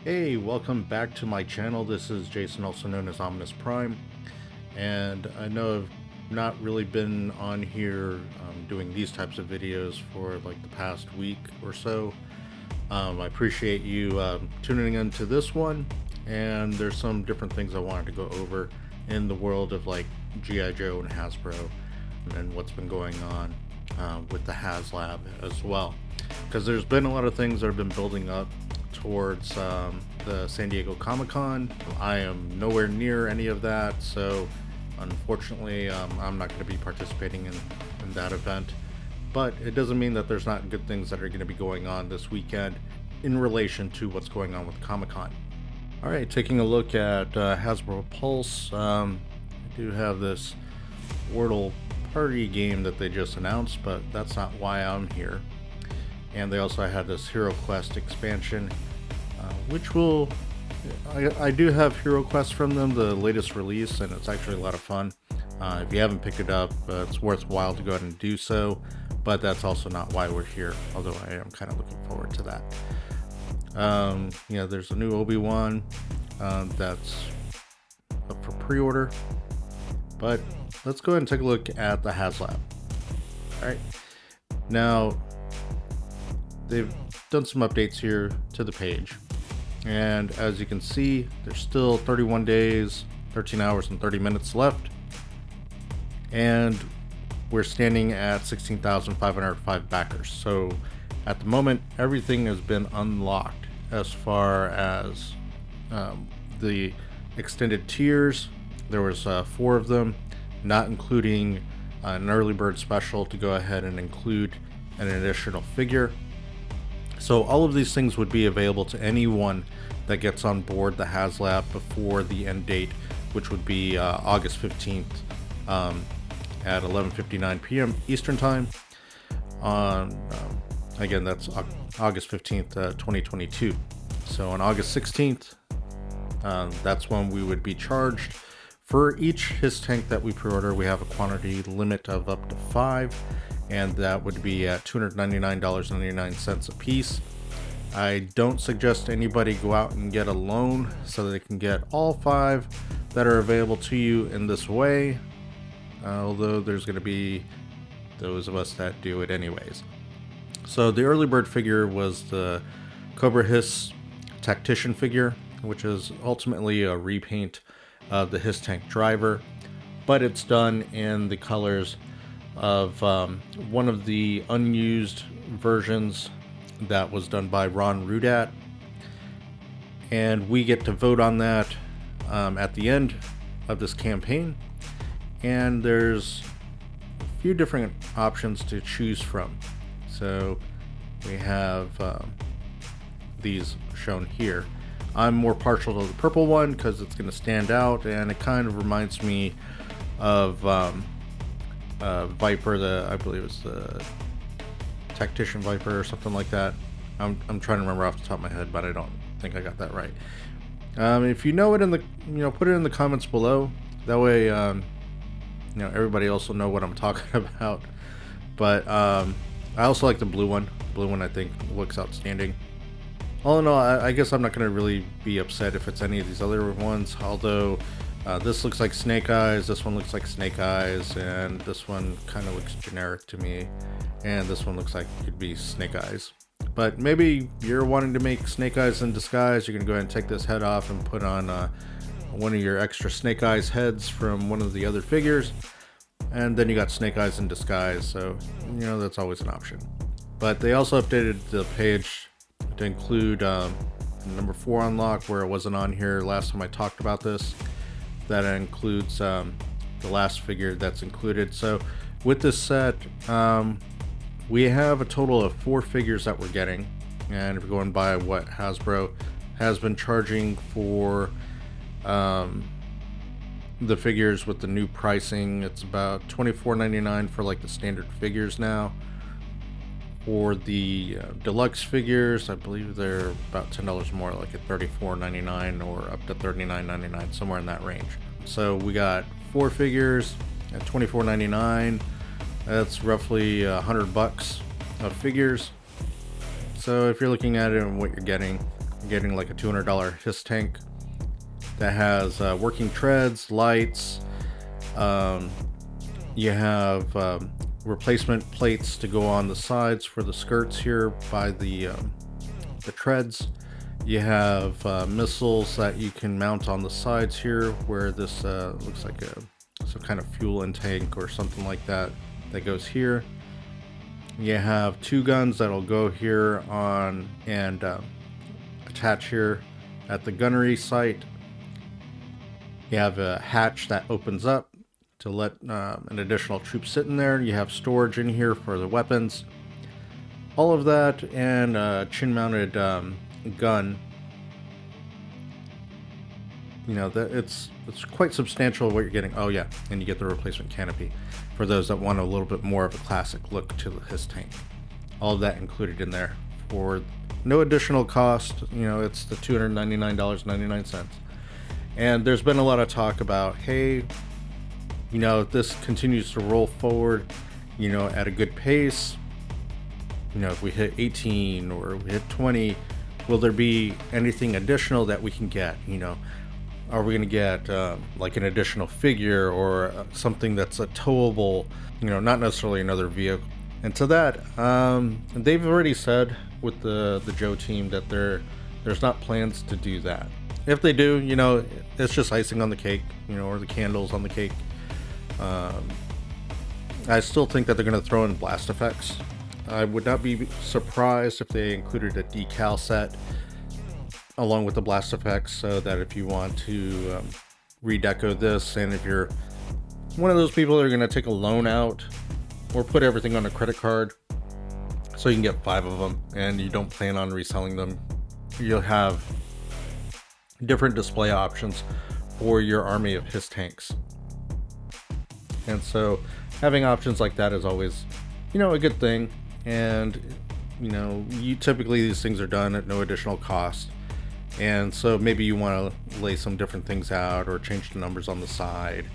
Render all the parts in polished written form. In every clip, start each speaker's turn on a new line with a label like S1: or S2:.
S1: Hey, welcome back to my channel. This is Jason, also known as Ominous Prime, and I know I've not really been on here doing these types of videos for like the past week or so. I appreciate you tuning into this one, and there's some different things I wanted to go over in the world of like G.I. Joe and Hasbro and what's been going on with the HasLab as well, because there's been a lot of things that have been building up towards the San Diego Comic-Con. I am nowhere near any of that, so unfortunately I'm not going to be participating in that event. But it doesn't mean that there's not good things that are going to be going on this weekend in relation to what's going on with Comic-Con. Alright, taking a look at Hasbro Pulse, I do have this Wordle party game that they just announced, but that's not why I'm here. And they also had this Hero Quest expansion, which will, I do have Hero Quest from them, the latest release, and it's actually a lot of fun. If you haven't picked it up, it's worthwhile to go ahead and do so, but that's also not why we're here, although I am kind of looking forward to that. There's a new Obi-Wan that's up for pre-order, but let's go ahead and take a look at the HasLab. Alright, now they've done some updates here to the page, and as you can see, there's still 31 days, 13 hours and 30 minutes left, and we're standing at 16,505 backers. So at the moment, everything has been unlocked as far as the extended tiers. There was 4 of them, not including an early bird special to go ahead and include an additional figure. So all of these things would be available to anyone that gets on board the HasLab before the end date, which would be August 15th at 11:59 p.m. Eastern Time. Again, that's August 15th, 2022. So on August 16th, that's when we would be charged. For each Hiss Tank that we pre-order, we have a quantity limit of up to 5. And that would be at $299.99 a piece. I don't suggest anybody go out and get a loan so they can get all 5 that are available to you in this way, although there's going to be those of us that do it anyways. So the early bird figure was the Cobra Hiss Tactician figure, which is ultimately a repaint of the Hiss Tank driver, but it's done in the colors of one of the unused versions that was done by Ron Rudat, and we get to vote on that at the end of this campaign. And there's a few different options to choose from. So we have these shown here. I'm more partial to the purple one because it's going to stand out, and it kind of reminds me of Viper, I believe it's the Tactician Viper or something like that. I'm trying to remember off the top of my head, but I don't think I got that right. If you know it put it in the comments below. That way, everybody also know what I'm talking about. But I also like the blue one. The blue one I think looks outstanding. All in all, I guess I'm not going to really be upset if it's any of these other ones, although this looks like Snake Eyes, this one looks like Snake Eyes, and this one kind of looks generic to me, and this one looks like it could be Snake Eyes. But maybe you're wanting to make Snake Eyes in disguise. You're going to go ahead and take this head off and put on one of your extra Snake Eyes heads from one of the other figures, and then you got Snake Eyes in disguise, so that's always an option. But they also updated the page to include number 4 unlock, where it wasn't on here last time I talked about this. That includes the last figure that's included. So with this set, we have a total of 4 figures that we're getting, and if you're going by what Hasbro has been charging for the figures with the new pricing, it's about $24.99 for like the standard figures now. For the deluxe figures, I believe they're about $10 more, like at $34.99 or up to $39.99, somewhere in that range. So we got 4 figures at $24.99. That's roughly $100 of figures. So if you're looking at it and what you're getting, You're getting like a $200 Hiss Tank that has working treads, lights. You have replacement plates to go on the sides for the skirts here by the treads. You have missiles that you can mount on the sides here, where this looks like some kind of fuel intake or something like that goes here. You have two guns that'll go here on and attach here at the gunnery site. You have a hatch that opens up to let an additional troop sit in there. You have storage in here for the weapons. All of that, and a chin-mounted gun. You know, that it's quite substantial what you're getting. Oh yeah, and you get the replacement canopy for those that want a little bit more of a classic look to the Hiss Tank. All of that included in there for no additional cost. You know, it's the $299.99. And there's been a lot of talk about, hey, you know, if this continues to roll forward, you know, at a good pace, you know, if we hit 18 or we hit 20, will there be anything additional that we can get? You know, are we going to get like an additional figure or something that's a towable, you know, not necessarily another vehicle? And to that, they've already said with the Joe team that there's not plans to do that. If they do, you know, it's just icing on the cake, you know, or the candles on the cake. I still think that they're going to throw in blast effects. I would not be surprised if they included a decal set along with the blast effects, so that if you want to redeco this, and if you're one of those people that are going to take a loan out or put everything on a credit card so you can get 5 of them and you don't plan on reselling them, you'll have different display options for your army of Hiss Tanks. And so having options like that is always, you know, a good thing. And, you know, typically these things are done at no additional cost. And so maybe you want to lay some different things out or change the numbers on the side.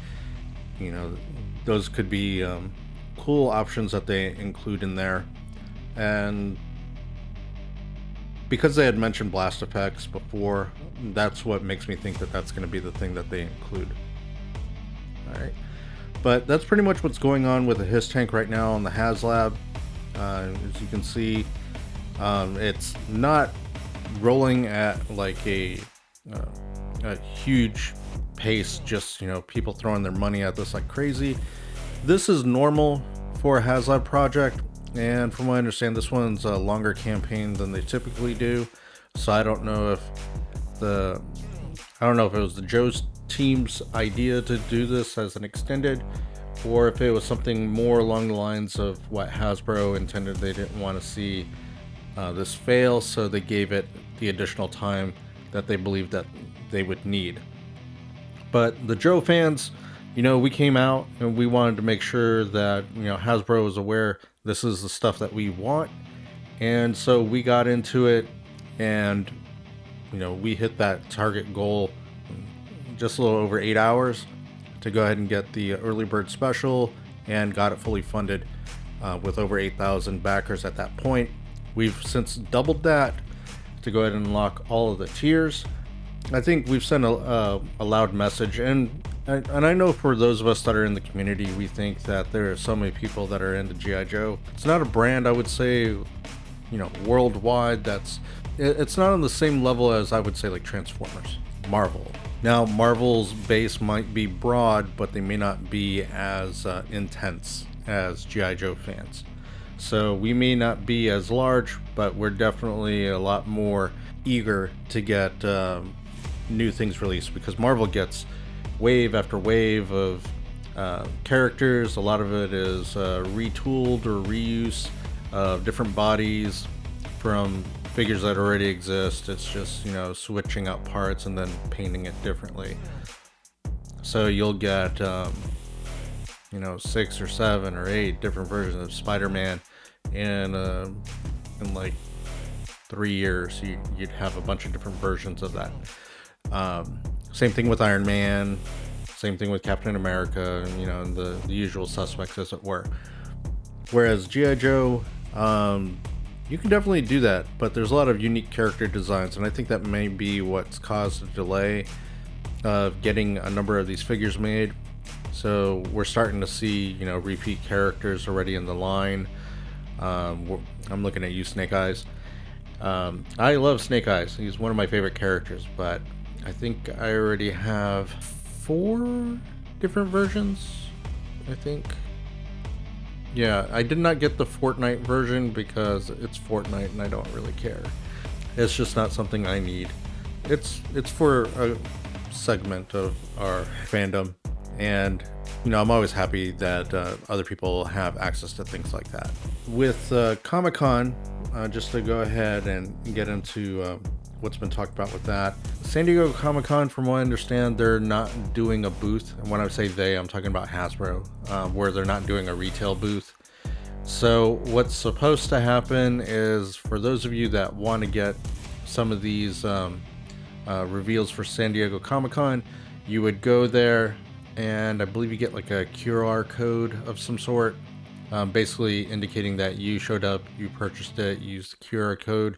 S1: You know, those could be cool options that they include in there. And because they had mentioned blast effects before, that's what makes me think that that's going to be the thing that they include. All right. But that's pretty much what's going on with the Hiss Tank right now on the HasLab. As you can see, it's not rolling at like a huge pace, just, you know, people throwing their money at this like crazy. This is normal for a HasLab project, and from what I understand, this one's a longer campaign than they typically do. So I don't know if it was the Joe's team's idea to do this as an extended, or if it was something more along the lines of what Hasbro intended. They didn't want to see this fail, so they gave it the additional time that they believed that they would need. But the Joe fans, you know, we came out and we wanted to make sure that, you know, Hasbro was aware this is the stuff that we want. And so we got into it, and, you know, we hit that target goal just a little over 8 hours to go ahead and get the early bird special, and got it fully funded with over 8,000 backers at that point. We've since doubled that to go ahead and unlock all of the tiers. I think we've sent a loud message, and I know for those of us that are in the community, we think that there are so many people that are into G.I. Joe. It's not a brand, I would say, you know, worldwide, it's not on the same level as, I would say, like Transformers, Marvel. Now, Marvel's base might be broad, but they may not be as intense as G.I. Joe fans. So we may not be as large, but we're definitely a lot more eager to get new things released, because Marvel gets wave after wave of characters. A lot of it is retooled or reuse of different bodies from figures that already exist. It's just, you know, switching out parts and then painting it differently. So you'll get you know, 6 or 7 or 8 different versions of Spider-Man in like 3 years. You'd have a bunch of different versions of that. Same thing with Iron Man, same thing with Captain America, and, you know, the usual suspects, as it were. Whereas G.I. Joe, you can definitely do that, but there's a lot of unique character designs, and I think that may be what's caused the delay of getting a number of these figures made. So we're starting to see, you know, repeat characters already in the line. I'm looking at you, Snake Eyes. I love Snake Eyes. He's one of my favorite characters, but I think I already have 4 different versions, I think. Yeah, I did not get the Fortnite version because it's Fortnite and I don't really care. It's just not something I need. It's for a segment of our fandom, and you know, I'm always happy that other people have access to things like that. With Comic-Con, just to go ahead and get into what's been talked about with that. San Diego Comic-Con, from what I understand, they're not doing a booth. And when I say they, I'm talking about Hasbro, where they're not doing a retail booth. So what's supposed to happen is, for those of you that want to get some of these reveals for San Diego Comic-Con, you would go there, and I believe you get like a QR code of some sort, basically indicating that you showed up, you purchased it, you used the QR code,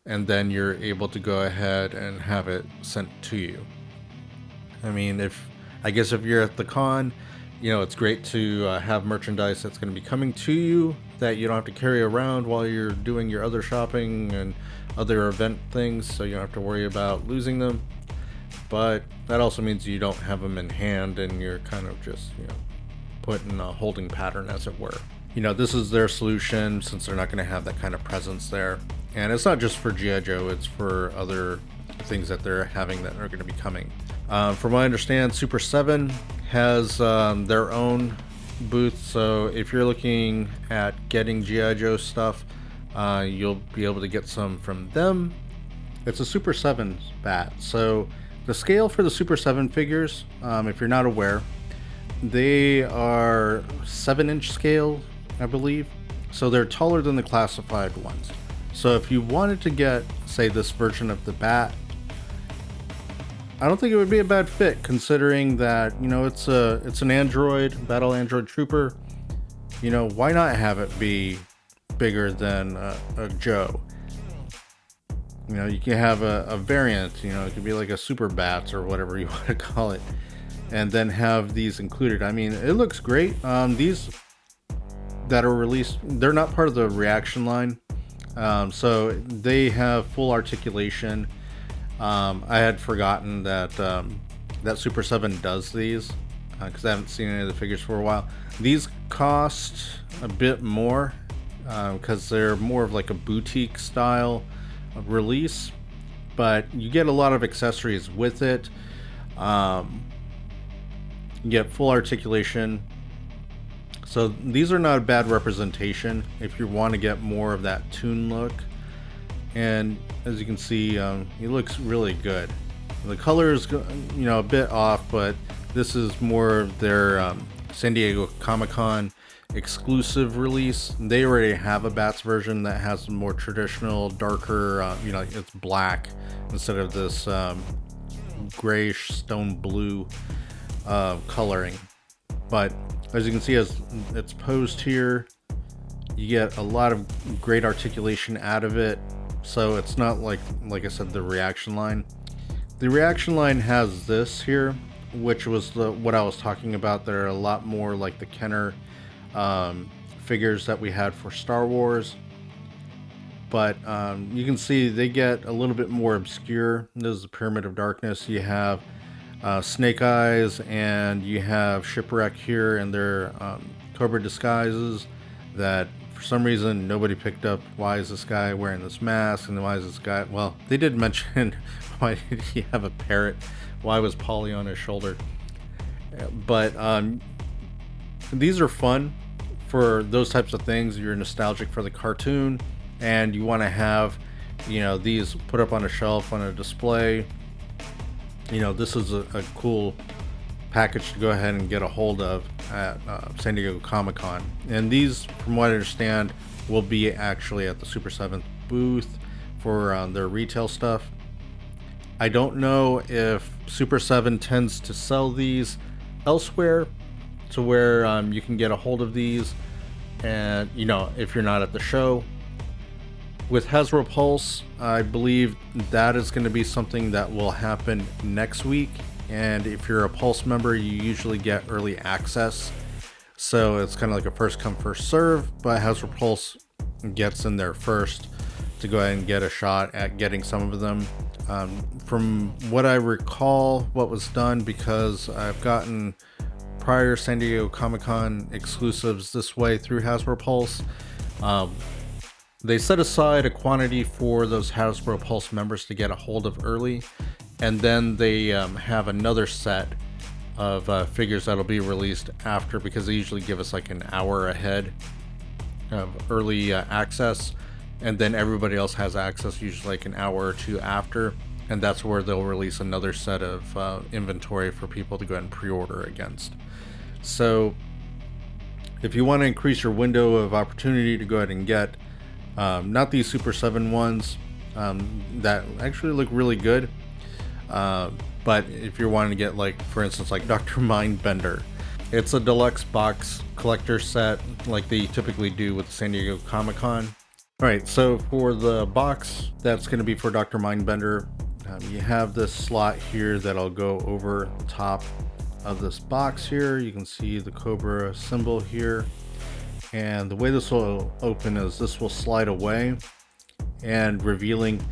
S1: and then you're able to go ahead and have it sent to you. I mean, I guess if you're at the con, you know, it's great to have merchandise that's going to be coming to you that you don't have to carry around while you're doing your other shopping and other event things, so you don't have to worry about losing them. But that also means you don't have them in hand, and you're kind of just, you know, put in a holding pattern, as it were. You know, this is their solution, since they're not going to have that kind of presence there. And it's not just for G.I. Joe, it's for other things that they're having that are going to be coming. From what I understand, Super 7 has their own booth, so if you're looking at getting G.I. Joe stuff, you'll be able to get some from them. It's a Super 7 bat, so the scale for the Super 7 figures, if you're not aware, they are 7-inch scale, I believe, so they're taller than the classified ones. So if you wanted to get, say, this version of the bat, I don't think it would be a bad fit, considering that, you know, it's an android, battle android trooper. You know, why not have it be bigger than a Joe? You know, you can have a variant, you know, it could be like a Super Bats or whatever you want to call it, and then have these included. I mean, it looks great. These that are released, they're not part of the reaction line. So they have full articulation. I had forgotten that that Super 7 does these, because I haven't seen any of the figures for a while. These cost a bit more because they're more of like a boutique style release, but you get a lot of accessories with it. You get full articulation. So these are not a bad representation if you want to get more of that toon look. And as you can see, he looks really good. The color is, you know, a bit off, but this is more of their San Diego Comic-Con exclusive release. They already have a Bats version that has more traditional, darker, you know, it's black instead of this grayish stone blue coloring. But as you can see, as it's posed here, you get a lot of great articulation out of it. So it's not like I said, the reaction line. The reaction line has this here, which was what I was talking about. They're a lot more like the Kenner figures that we had for Star Wars. But you can see they get a little bit more obscure. This is the Pyramid of Darkness. You have Snake Eyes, and you have Shipwreck here in their Cobra disguises that for some reason nobody picked up. Why is this guy wearing this mask, and why is this guy, well, they did mention why did he have a parrot, why was Polly on his shoulder. But these are fun for those types of things. You're nostalgic for the cartoon and you want to have, you know, these put up on a shelf on a display. You know, this is a cool package to go ahead and get a hold of at San Diego Comic-Con. And these, from what I understand, will be actually at the Super 7th booth for their retail stuff. I don't know if Super 7 tends to sell these elsewhere to where you can get a hold of these, and, you know, if you're not at the show. With Hasbro Pulse, I believe that is going to be something that will happen next week. And if you're a Pulse member, you usually get early access. So it's kind of like a first come, first serve, but Hasbro Pulse gets in there first to go ahead and get a shot at getting some of them. From what I recall, what was done, because I've gotten prior San Diego Comic-Con exclusives this way through Hasbro Pulse, they set aside a quantity for those Hasbro Pulse members to get a hold of early, and then they have another set of figures that'll be released after, because they usually give us like an hour ahead of early access, and then everybody else has access usually like an hour or two after, and that's where they'll release another set of inventory for people to go ahead and pre-order against. So if you want to increase your window of opportunity to go ahead and get not these Super 7 ones that actually look really good, but if you're wanting to get, like, for instance, like Dr. Mindbender, it's a deluxe box collector set like they typically do with the San Diego Comic-Con. Alright, so for the box that's going to be for Dr. Mindbender, you have this slot here that'll go over the top of this box here. You can see the Cobra symbol here. And the way this will open is this will slide away and revealing,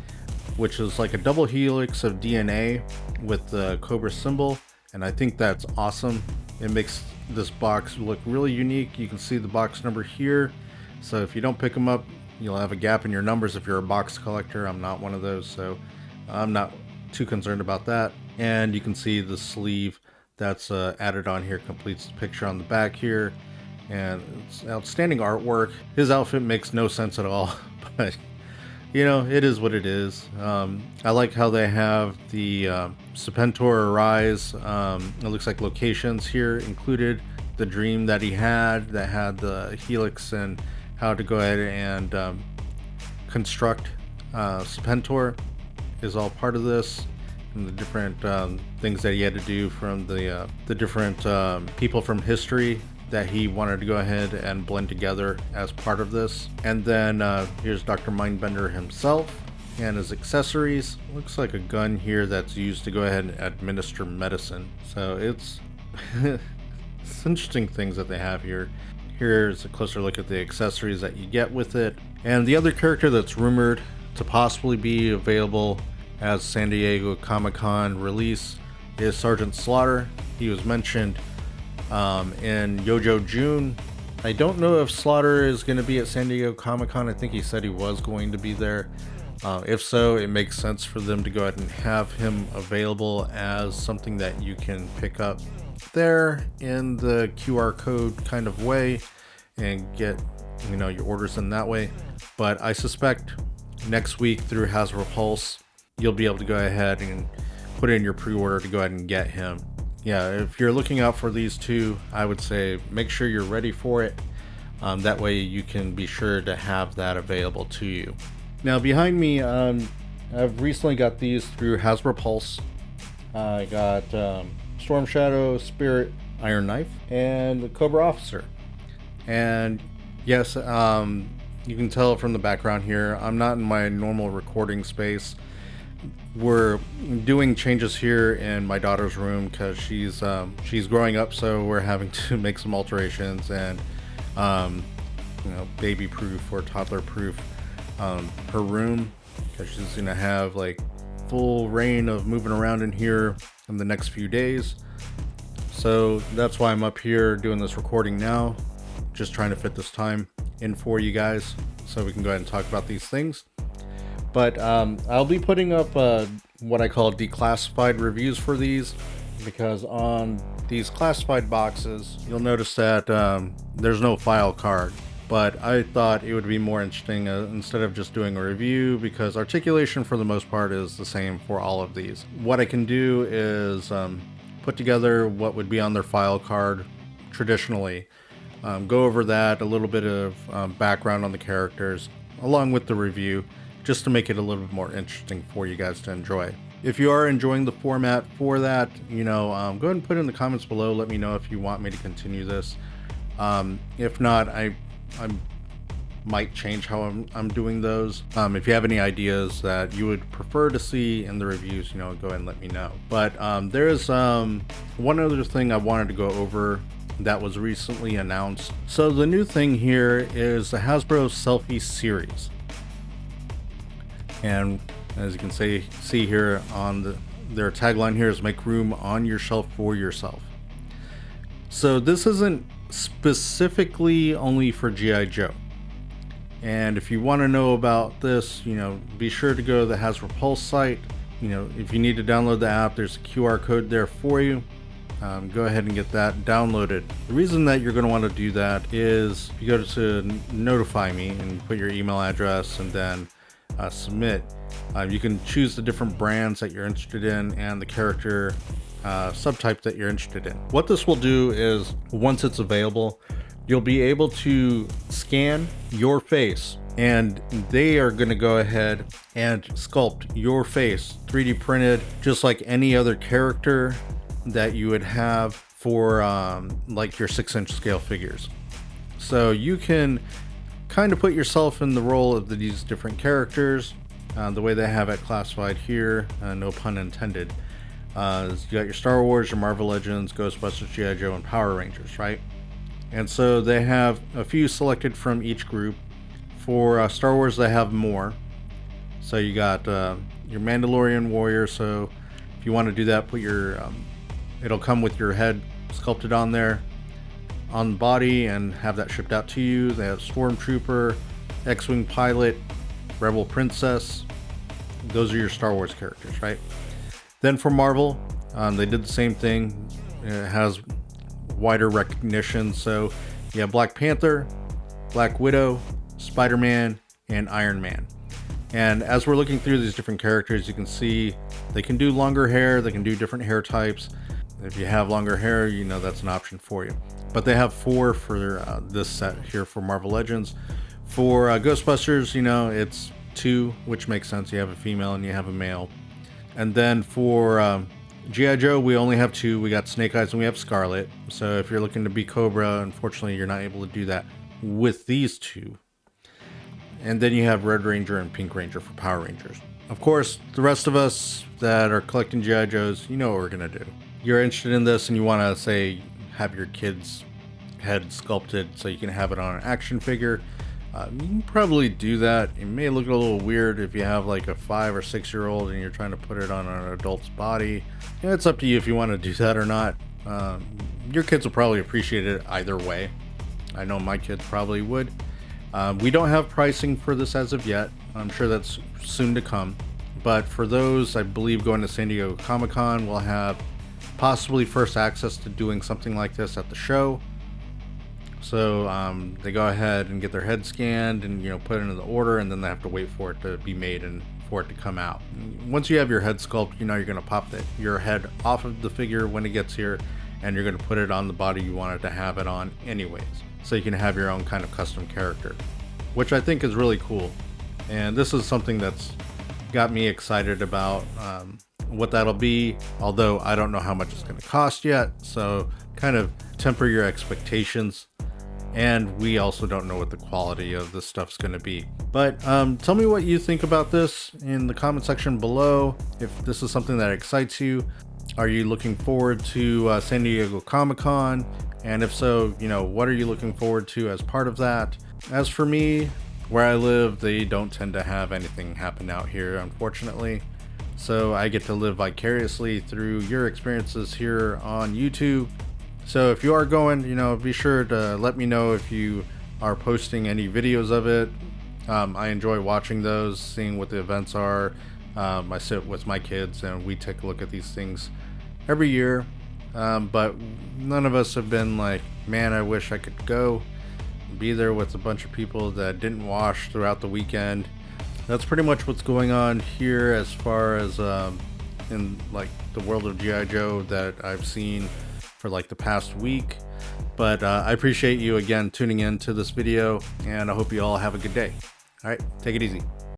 S1: which is like a double helix of DNA with the Cobra symbol. And I think that's awesome. It makes this box look really unique. You can see the box number here. So if you don't pick them up, you'll have a gap in your numbers if you're a box collector. I'm not one of those, so I'm not too concerned about that. And you can see the sleeve that's added on here completes the picture on the back here. And it's outstanding artwork. His outfit makes no sense at all, but you know, it is what it is. I like how they have the Serpentor Arise. It looks like locations here included. The dream that he had that had the helix and how to go ahead and construct Serpentor is all part of this. And the different things that he had to do from the different people from history that he wanted to go ahead and blend together as part of this. And then here's Dr. Mindbender himself and his accessories. Looks like a gun here that's used to go ahead and administer medicine. So it's it's interesting things that they have here. Here's a closer look at the accessories that you get with it. And the other character that's rumored to possibly be available as San Diego Comic-Con release is Sergeant Slaughter. He was mentioned in Yojo June. I don't know if Slaughter is going to be at San Diego Comic-Con. I think he said he was going to be there. If so, it makes sense for them to go ahead and have him available as something that you can pick up there in the QR code kind of way and get, you know, your orders in that way. But I suspect next week through Hasbro Pulse, you'll be able to go ahead and put in your pre-order to go ahead and get him. Yeah, if you're looking out for these two, I would say make sure you're ready for it. That way you can be sure to have that available to you. Now behind me, I've recently got these through Hasbro Pulse. I got Storm Shadow, Spirit, Iron Knife, and the Cobra Officer. And yes, you can tell from the background here, I'm not in my normal recording space. We're doing changes here in my daughter's room because she's growing up, so we're having to make some alterations and you know, baby proof or toddler proof her room, because she's gonna have like full reign of moving around in here in the next few days. So that's why I'm up here doing this recording now, just trying to fit this time in for you guys so we can go ahead and talk about these things. But I'll be putting up what I call declassified reviews for these, because on these classified boxes, you'll notice that there's no file card. But I thought it would be more interesting instead of just doing a review, because articulation for the most part is the same for all of these. What I can do is put together what would be on their file card traditionally, go over that, a little bit of background on the characters, along with the review, just to make it a little bit more interesting for you guys to enjoy. If you are enjoying the format for that, you know, go ahead and put it in the comments below. Let me know if you want me to continue this. If not, I'm might change how I'm doing those. If you have any ideas that you would prefer to see in the reviews, go ahead and let me know. But there is one other thing I wanted to go over that was recently announced. So the new thing here is the Hasbro Selfie series, and as you can see here on their tagline here is "Make room on your shelf for yourself." So this isn't specifically only for G.I. Joe. And if you want to know about this, be sure to go to the Hasbro Pulse site. If you need to download the app, there's a QR code there for you. Go ahead and get that downloaded. The reason that you're going to want to do that is if you go to notify me and put your email address and then submit, you can choose the different brands that you're interested in and the character subtype that you're interested in. What this will do is, once it's available, you'll be able to scan your face, and they are going to go ahead and sculpt your face 3D printed just like any other character that you would have for like your 6-inch scale figures. So you can kind of put yourself in the role of these different characters, the way they have it classified here, no pun intended. You got your Star Wars, your Marvel Legends, Ghostbusters, G.I. Joe, and Power Rangers, right? And so they have a few selected from each group. For Star Wars, they have more. So you got your Mandalorian warrior. So if you want to do that, put your it'll come with your head sculpted on there, on the body, and have that shipped out to you. They have Stormtrooper, X-Wing pilot, Rebel princess. Those are your Star Wars characters, right? Then for Marvel, they did the same thing. It has wider recognition. So you have Black Panther, Black Widow, Spider-Man, and Iron Man. And as we're looking through these different characters, you can see they can do longer hair, they can do different hair types. If you have longer hair, that's an option for you. But they have 4 for this set here for Marvel Legends. For Ghostbusters, it's 2, which makes sense. You have a female and you have a male. And then for G.I. Joe, we only have 2. We got Snake Eyes and we have Scarlet. So if you're looking to be Cobra, unfortunately, you're not able to do that with these 2. And then you have Red Ranger and Pink Ranger for Power Rangers. Of course, the rest of us that are collecting G.I. Joes, you know what we're going to do. You're interested in this and you want to, say, have your kid's head sculpted so you can have it on an action figure. You can probably do that. It may look a little weird if you have like a 5 or 6 year old and you're trying to put it on an adult's body. It's up to you if you want to do that or not. Your kids will probably appreciate it either way. I know my kids probably would. We don't have pricing for this as of yet. I'm sure that's soon to come. But for those, I believe going to San Diego Comic-Con, we'll have possibly first access to doing something like this at the show. So they go ahead and get their head scanned and put it into the order, and then they have to wait for it to be made and for it to come out. Once you have your head sculpt, you're going to pop your head off of the figure when it gets here, and you're going to put it on the body you want it to have it on anyways. So you can have your own kind of custom character, which I think is really cool. And this is something that's got me excited about what that'll be, although I don't know how much it's going to cost yet. So kind of temper your expectations. And we also don't know what the quality of this stuff's going to be. But tell me what you think about this in the comment section below. If this is something that excites you, are you looking forward to San Diego Comic-Con? And if so, what are you looking forward to as part of that? As for me, where I live, they don't tend to have anything happen out here, unfortunately. So I get to live vicariously through your experiences here on YouTube. So if you are going, be sure to let me know if you are posting any videos of it. I enjoy watching those, seeing what the events are. I sit with my kids and we take a look at these things every year. But none of us have been like, man, I wish I could go be there with a bunch of people that didn't wash throughout the weekend. That's pretty much what's going on here as far as in like the world of G.I. Joe that I've seen for like the past week. But I appreciate you again tuning in to this video, and I hope you all have a good day. All right, take it easy.